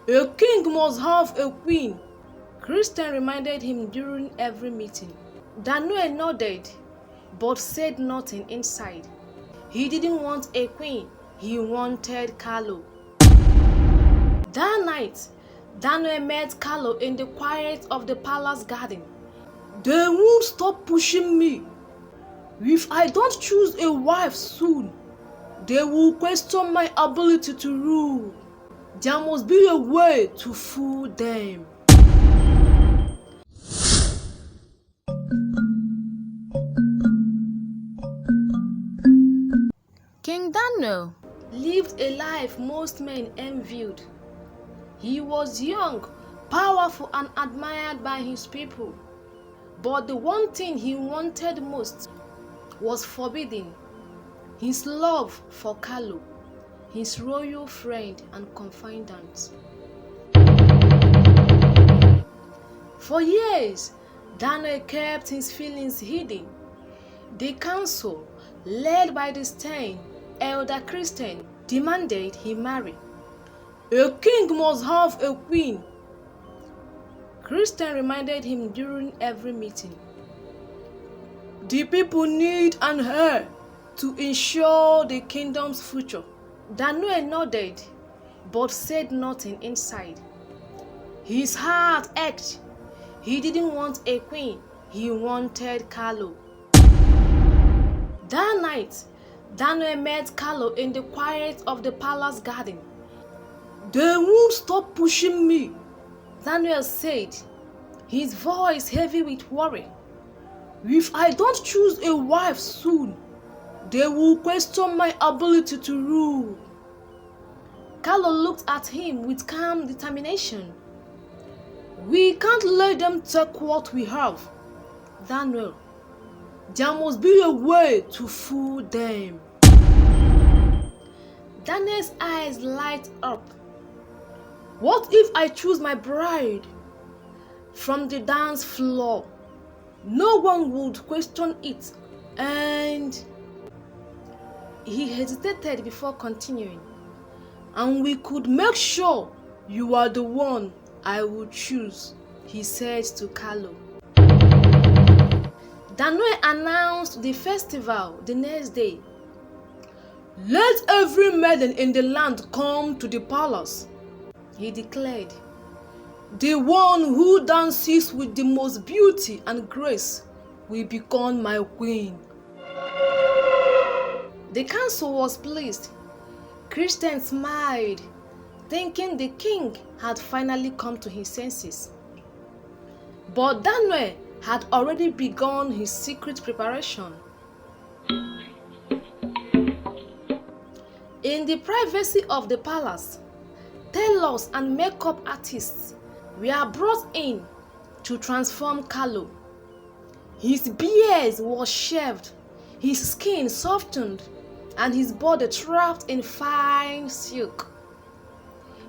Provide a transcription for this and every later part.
A king must have a queen, Christian reminded him during every meeting. Daniel nodded, but said nothing inside. He didn't want a queen, he wanted Carlo. That night, Daniel met Carlo in the quiet of the palace garden. They won't stop pushing me. If I don't choose a wife soon, they will question my ability to rule. There must be a way to fool them. King Daniel Lived a life most men envied. He was young, powerful, and admired by his people. But the one thing he wanted most was forbidden: his love for Carlo, his royal friend and confidant. For years, Daniel kept his feelings hidden. The council, led by the stern elder Christian, demanded he marry. A king must have a queen, Christian reminded him during every meeting. The people need an heir to ensure the kingdom's future. Daniel nodded, but said nothing inside. His heart ached. He didn't want a queen, he wanted Carlo. That night, Daniel met Carlo in the quiet of the palace garden. They won't stop pushing me, Daniel said, his voice heavy with worry. If I don't choose a wife soon, they will question my ability to rule. Carlo looked at him with calm determination. We can't let them take what we have, Daniel. There must be a way to fool them. Daniel's eyes light up. What if I choose my bride? From the dance floor, no one would question it, and he hesitated before continuing. And we could make sure you are the one I would choose, he said to Carlo. Daniel announced the festival the next day. Let every maiden in the land come to the palace, he declared. The one who dances with the most beauty and grace will become my queen. The council was pleased. Christian smiled, thinking the king had finally come to his senses. But Daniel had already begun his secret preparation. In the privacy of the palace, tailors and makeup artists were brought in to transform Carlo. His beard was shaved, his skin softened, and his body wrapped in fine silk.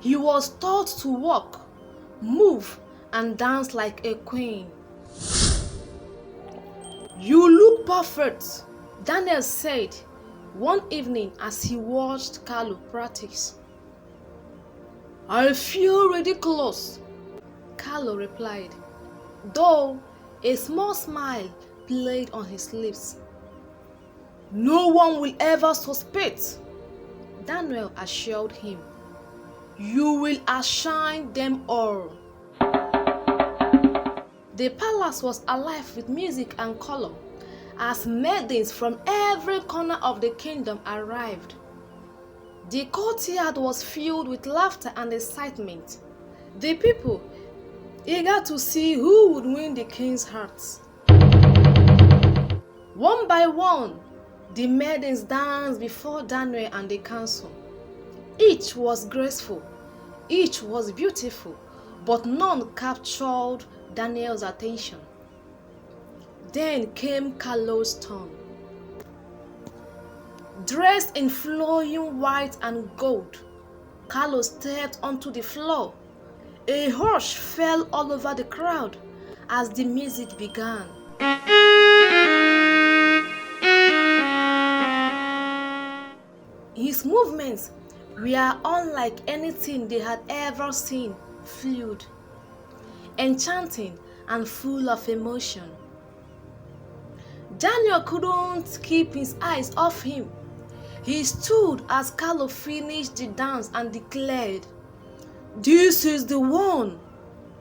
He was taught to walk, move, and dance like a queen. You look perfect, Daniel said one evening as he watched Carlo practice. I feel ridiculous, Carlo replied, though a small smile played on his lips. No one will ever suspect, Daniel assured him. You will outshine them all. The palace was alive with music and color as maidens from every corner of the kingdom arrived. The courtyard was filled with laughter and excitement. The people, eager to see who would win the king's hearts. One by one, the maidens danced before Daniel and the council. Each was graceful, each was beautiful, but none captured Daniel's attention. Then came Carlo's turn. Dressed in flowing white and gold, Carlo stepped onto the floor. A hush fell all over the crowd as the music began. His movements were unlike anything they had ever seen, fluid, enchanting, and full of emotion. Daniel couldn't keep his eyes off him. He stood as Carlo finished the dance and declared, "This is the one.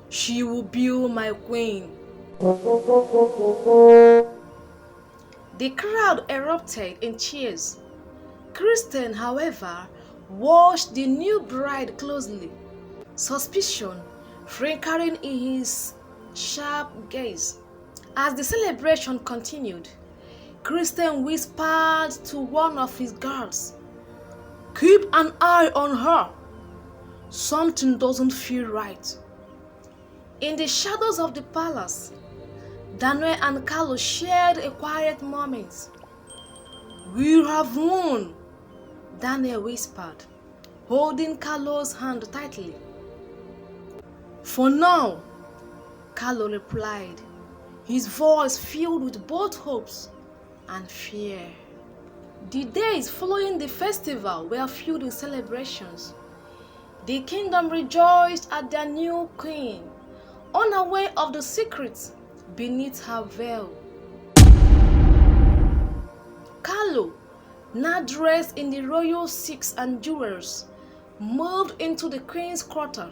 She will be my queen." The crowd erupted in cheers. Christian, however, watched the new bride closely, suspicion flickering in his sharp gaze. As the celebration continued, Christian whispered to one of his guards, "Keep an eye on her. Something doesn't feel right." In the shadows of the palace, Daniel and Carlo shared a quiet moment. "We have won," Daniel whispered, holding Carlo's hand tightly. "For now," Carlo replied, his voice filled with both hopes and fear. The days following the festival were filled with celebrations. The kingdom rejoiced at their new queen, unaware of the secrets beneath her veil. Carlo, now dressed in the royal silks and jewels, moved into the queen's quarter,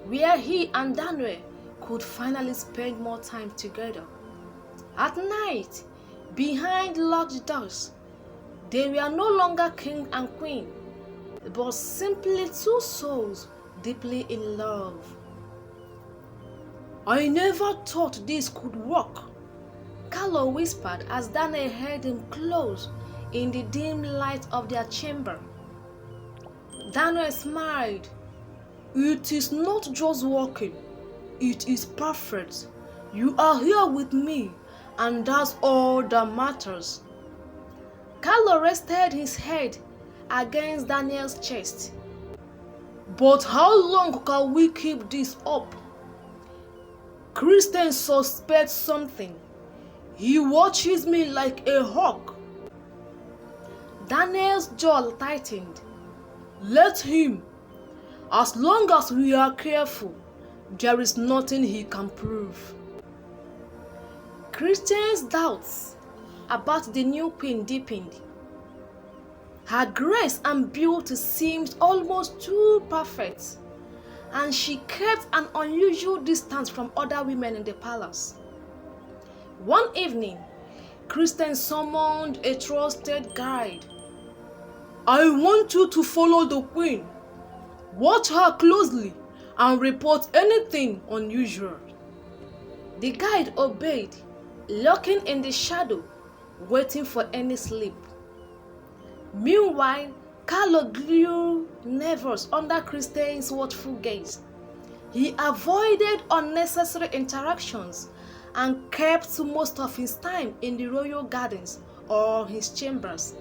where he and Daniel could finally spend more time together. At night, behind locked doors, they were no longer king and queen, but simply two souls deeply in love. "I never thought this could work," Carlo whispered as Daniel held him close in the dim light of their chamber. Daniel smiled. "It is not just working, it is perfect. You are here with me, and that's all that matters." Carlo rested his head against Daniel's chest. "But how long can we keep this up?" "Christian suspects something. He watches me like a hawk." Daniel's jaw tightened. "Let him. As long as we are careful, there is nothing he can prove." Christian's doubts about the new queen deepened. Her grace and beauty seemed almost too perfect, and she kept an unusual distance from other women in the palace. One evening, Christian summoned a trusted guide. "I want you to follow the queen. Watch her closely and report anything unusual." The guide obeyed, lurking in the shadow, waiting for any slip. Meanwhile, Carlo grew nervous under Christian's watchful gaze. He avoided unnecessary interactions and kept most of his time in the royal gardens or his chambers.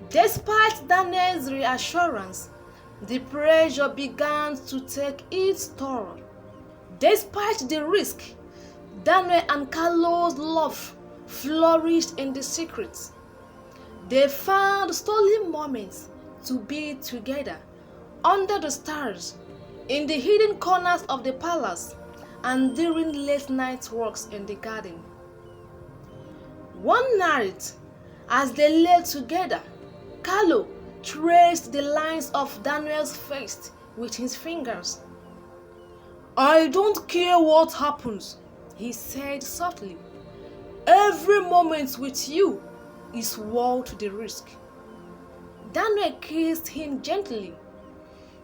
Despite Daniel's reassurance, the pressure began to take its toll. Despite the risk, Daniel and Carlo's love flourished in the secret. They found stolen moments to be together under the stars, in the hidden corners of the palace, and during late night walks in the garden. One night, as they lay together, Carlo traced the lines of Daniel's face with his fingers. "I don't care what happens," he said softly. "Every moment with you is worth the risk." Daniel kissed him gently.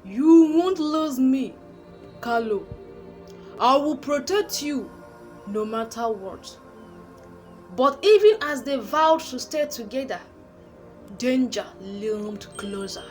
"You won't lose me, Carlo. I will protect you no matter what." But even as they vowed to stay together, danger loomed closer.